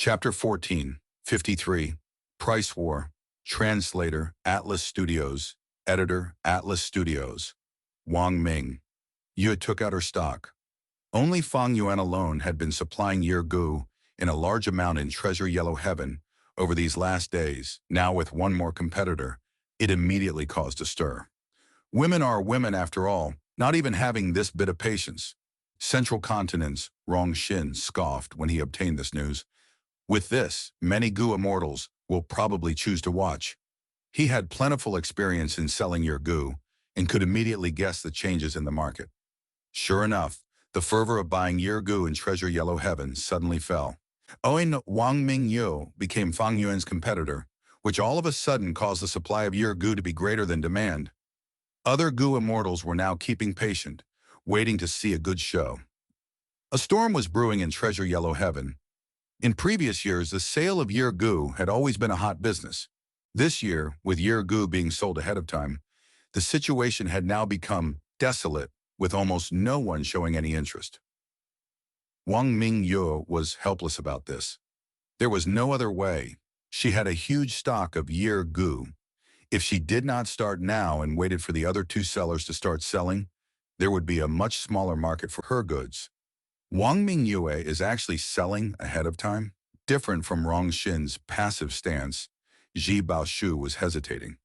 Chapter 14, 53, Price War, Translator, Atlas Studios, Editor, Atlas Studios, Wang Ming. Yue took out her stock. Only Fang Yuan alone had been supplying Ye Gu in a large amount in Treasure Yellow Heaven over these last days. Now with one more competitor, it immediately caused a stir. Women are women after all, not even having this bit of patience. Central Continent's Rong Xin scoffed when he obtained this news. With this, many Gu immortals will probably choose to watch. He had plentiful experience in selling Ye Gu and could immediately guess the changes in the market. Sure enough, the fervor of buying Ye Gu in Treasure Yellow Heaven suddenly fell. Owing Wang Mingyu became Fang Yuan's competitor, which all of a sudden caused the supply of Ye Gu to be greater than demand. Other Gu immortals were now keeping patient, waiting to see a good show. A storm was brewing in Treasure Yellow Heaven. In previous years, the sale of Ye Gu had always been a hot business. This year, with Ye Gu being sold ahead of time, the situation had now become desolate, with almost no one showing any interest. Wang Mingyu was helpless about this. There was no other way. She had a huge stock of Ye Gu. If she did not start now and waited for the other two sellers to start selling, there would be a much smaller market for her goods. Wang Mingyue is actually selling ahead of time. Different from Rong Xin's passive stance, Ji Baoshu was hesitating.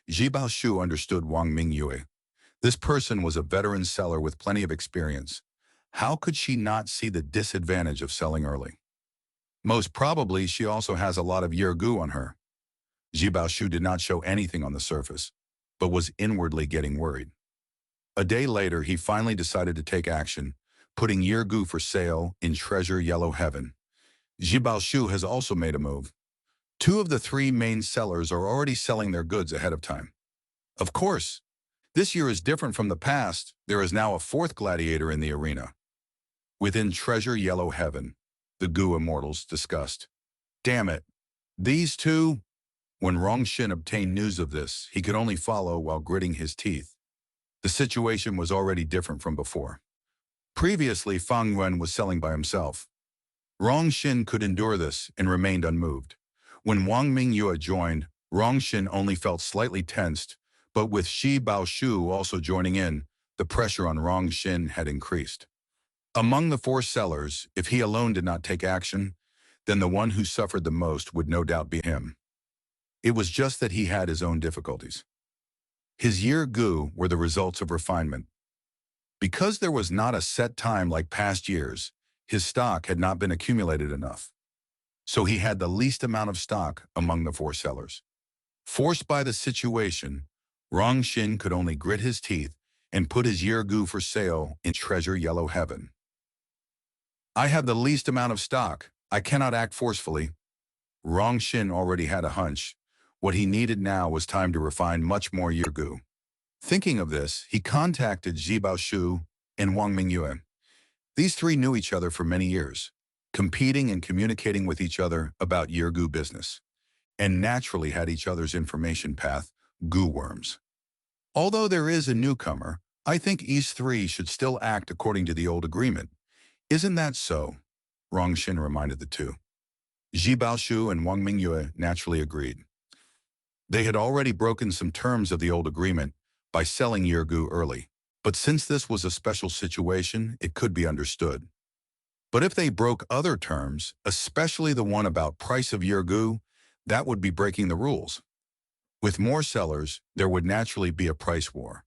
Ji Baoshu understood Wang Mingyue. This person was a veteran seller with plenty of experience. How could she not see the disadvantage of selling early? Most probably, she also has a lot of Ye Gu on her. Ji Baoshu did not show anything on the surface, but was inwardly getting worried. A day later, he finally decided to take action, putting Ye Gu for sale in Treasure Yellow Heaven. Ji Baoshu has also made a move. Two of the three main sellers are already selling their goods ahead of time. Of course, this year is different from the past. There is now a fourth gladiator in the arena. Within Treasure Yellow Heaven, the Gu immortals discussed. Damn it, these two? When Rong Xin obtained news of this, he could only follow while gritting his teeth. The situation was already different from before. Previously, Fang Yuan was selling by himself. Rong Xin could endure this and remained unmoved. When Wang Mingyue joined, Rong Xin only felt slightly tensed, but with Ji Baoshu also joining in, the pressure on Rong Xin had increased. Among the four sellers, if he alone did not take action, then the one who suffered the most would no doubt be him. It was just that he had his own difficulties. His Ye Gu were the results of refinement. Because there was not a set time like past years, his stock had not been accumulated enough. So he had the least amount of stock among the four sellers. Forced by the situation, Rong Xin could only grit his teeth and put his Ye Gu for sale in Treasure Yellow Heaven. I have the least amount of stock. I cannot act forcefully. Rong Xin already had a hunch. What he needed now was time to refine much more Ye Gu. Thinking of this, he contacted Ji Baoshu and Wang Mingyue. These three knew each other for many years, competing and communicating with each other about Ye Gu business, and naturally had each other's information path, Gu worms. Although there is a newcomer, I think these three should still act according to the old agreement. Isn't that so? Rong Xin reminded the two. Ji Baoshu and Wang Mingyue naturally agreed. They had already broken some terms of the old agreement by selling Ye Gu early, but since this was a special situation, it could be understood. But if they broke other terms, especially the one about price of Ye Gu, that would be breaking the rules. With more sellers, there would naturally be a price war.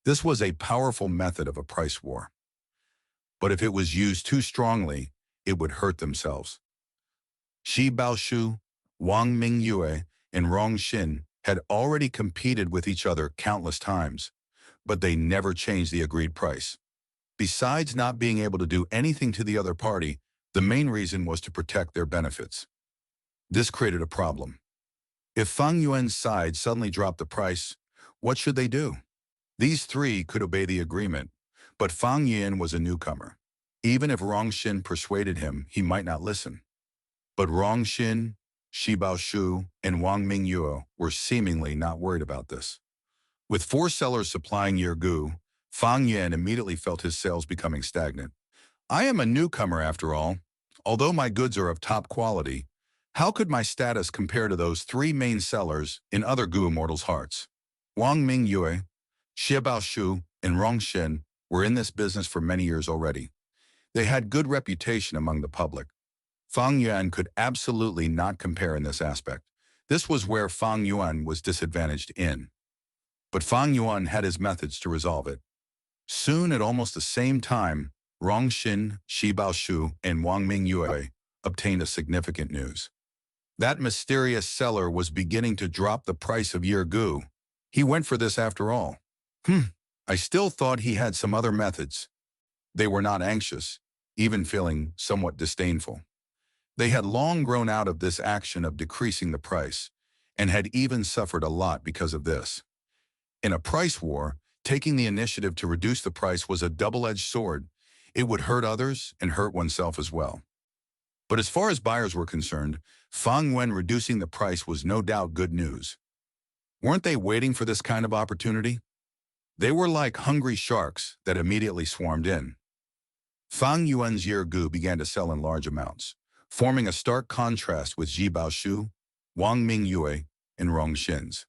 This was a powerful method of a price war. But if it was used too strongly, it would hurt themselves. Ji Baoshu, Wang Mingyue, and Rong Xin had already competed with each other countless times, but they never changed the agreed price. Besides not being able to do anything to the other party, the main reason was to protect their benefits. This created a problem. If Fang Yuan's side suddenly dropped the price, what should they do? These three could obey the agreement, but Fang Yuan was a newcomer. Even if Rong Xin persuaded him, he might not listen. But Rong Xin, Ji Baoshu, and Wang Mingyue were seemingly not worried about this. With four sellers supplying Ye Gu, Fang Yuan immediately felt his sales becoming stagnant. I am a newcomer after all. Although my goods are of top quality, how could my status compare to those three main sellers in other Gu immortals' hearts? Wang Mingyue, Xie Baoshu, and Rongshin were in this business for many years already. They had good reputation among the public. Fang Yuan could absolutely not compare in this aspect. This was where Fang Yuan was disadvantaged in. But Fang Yuan had his methods to resolve it. Soon, at almost the same time, Rongshin, Shi Baoshu, and Wang Mingyue obtained a significant news. That mysterious seller was beginning to drop the price of year Gu. He went for this after all. I still thought he had some other methods. They were not anxious, even feeling somewhat disdainful. They had long grown out of this action of decreasing the price, and had even suffered a lot because of this. In a price war, taking the initiative to reduce the price was a double-edged sword. It would hurt others and hurt oneself as well. But as far as buyers were concerned, Fang Yuan reducing the price was no doubt good news. Weren't they waiting for this kind of opportunity? They were like hungry sharks that immediately swarmed in. Fang Yuan's year Gu began to sell in large amounts, forming a stark contrast with Ji Baoshu, Wang Mingyue, and Rongshin's.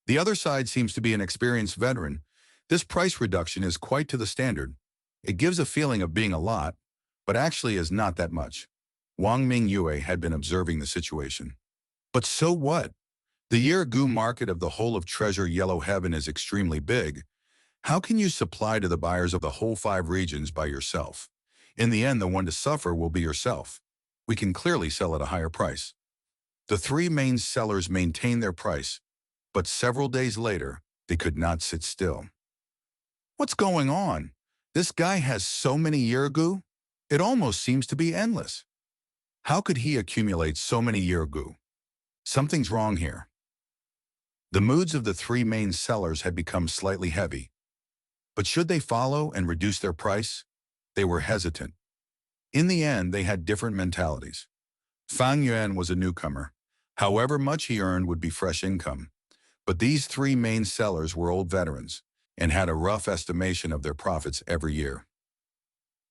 The other side seems to be an experienced veteran. This price reduction is quite to the standard. It gives a feeling of being a lot, but actually is not that much. Wang Mingyue had been observing the situation. But so what? The year Gu market of the whole of Treasure Yellow Heaven is extremely big. How can you supply to the buyers of the whole 5 regions by yourself? In the end, the one to suffer will be yourself. We can clearly sell at a higher price. The 3 main sellers maintained their price, but several days later, they could not sit still. What's going on? This guy has so many year Gu? It almost seems to be endless. How could he accumulate so many year Gu? Something's wrong here. The moods of the 3 main sellers had become slightly heavy. But should they follow and reduce their price? They were hesitant. In the end, they had different mentalities. Fang Yuan was a newcomer. However much he earned would be fresh income. But these 3 main sellers were old veterans and had a rough estimation of their profits every year.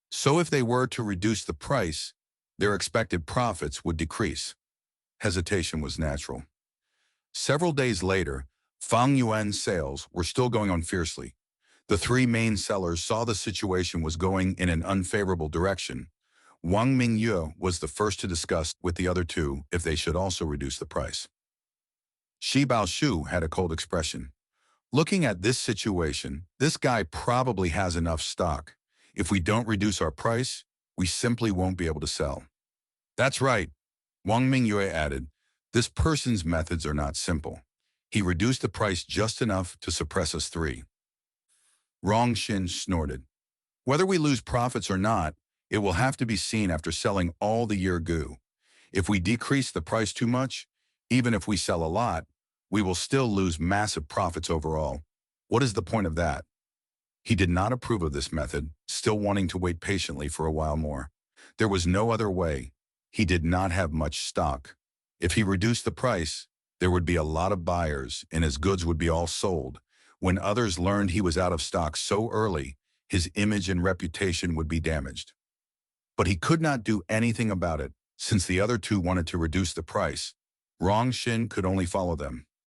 So if they were to reduce the price, their expected profits would decrease. Hesitation was natural. Several days later, Fang Yuan's sales were still going on fiercely. The 3 main sellers saw the situation was going in an unfavorable direction. Wang Mingyue was the first to discuss with the other 2 if they should also reduce the price. Shi Baoshu had a cold expression. Looking at this situation, this guy probably has enough stock. If we don't reduce our price, we simply won't be able to sell. That's right, Wang Mingyue added. This person's methods are not simple. He reduced the price just enough to suppress us 3. Rongshin snorted. Whether we lose profits or not, it will have to be seen after selling all the year Gu. If we decrease the price too much, even if we sell a lot, we will still lose massive profits overall. What is the point of that? He did not approve of this method, still wanting to wait patiently for a while more. There was no other way. He did not have much stock. If he reduced the price, there would be a lot of buyers and his goods would be all sold. When others learned he was out of stock so early, his image and reputation would be damaged. But he could not do anything about it, since the other 2 wanted to reduce the price. Rongshin could only follow them.